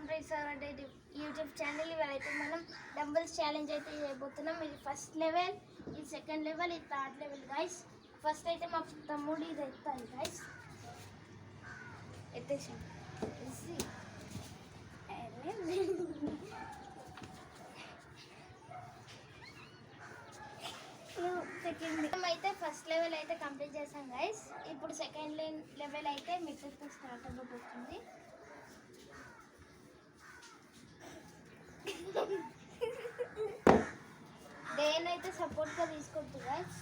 Welcome to our YouTube channel. ఇవాళైతే మనం dumbbells challenge అయితే చేయబోతున్నాం. ఇది ఫస్ట్ లెవెల్, ఇది సెకండ్ లెవెల్, ఇది థర్డ్ లెవెల్ గైస్. ఫస్ట్ అయితే మా తమ్ముడు ఇది ఎత్తాలి గైస్. ఎత్తేసి అయితే ఫస్ట్ లెవెల్ అయితే కంప్లీట్ చేసాం గైస్. ఇప్పుడు సెకండ్ లెవెల్ అయితే మిక్సర్తో స్టార్ట్ అవ్వబోతుంది. దేనైతే సపోర్ట్గా తీసుకోవద్దు గైస్.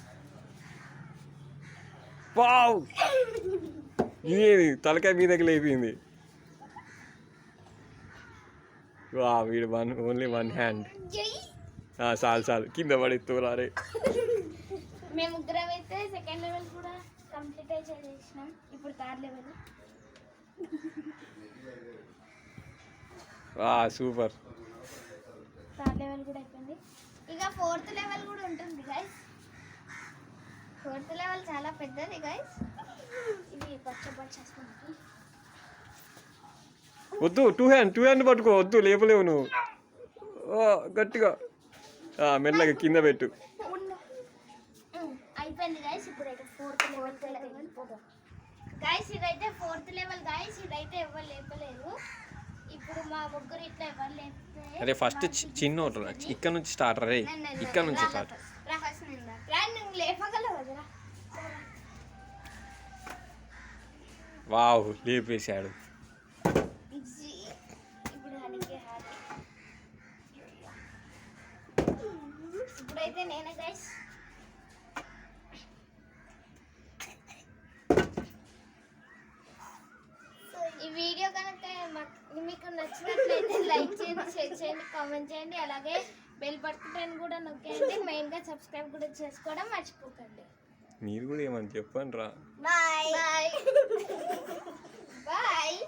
వావ్, ఇది తలకాయ మీదకి లేపింది. వా, వీడు ఓన్లీ వన్ హ్యాండ్. చాలు కింద పడి తోలారే. మేము ముగ్గురం అయితే సెకండ్ లెవెల్ కూడా కంప్లీట్ అయితే చేసినాం. ఇప్పుడు third level. Super. Third level కూడా అయిపోయింది. ఇక ఫోర్త్ లెవెల్ కూడా ఉంటుంది గైస్. ఫోర్త్ లెవెల్ చాలా పెద్దది గైస్. ఇది పచ్చపచ్చేస్తుంది. వద్దు, టూ హ్యాండ్ పట్టుకో. వద్దు, లేపలేవు నువ్వు. గట్టిగా మెల్లగా కింద పెట్టు. అయిపోయింది గైస్. ఇప్పుడైతే ఫోర్త్ లెవెల్ పోదాం గైస్. ఇదైతే ఫోర్త్ లెవెల్ గైస్. ఇదైతే ఎవరు లేపలేరు. ఇప్పుడు మా ముగ్గురు ఇట్లా ఎవరు లేపితే అరే ఫస్ట్ చిన్న ఇక్కడ నుంచి స్టార్ట్ రే. ఇక్కడ నుంచి స్టార్ట్. లేపగలవరా? వావ్, లేపేశాడు. ఇప్పుడైతే నేనే గైస్. ఈ వీడియో కనుక మీకు నచ్చినట్లయితే లైక్ చేయండి, షేర్ చేయండి, కామెంట్ చేయండి. అలాగే బెల్ బటన్ కూడా నొక్కేయండి. మెయిన్గా సబ్స్క్రైబ్ కూడా చేసుకోవడం మర్చిపోకండి. మీరు కూడా ఏమని చెప్పండి రా. Bye bye bye.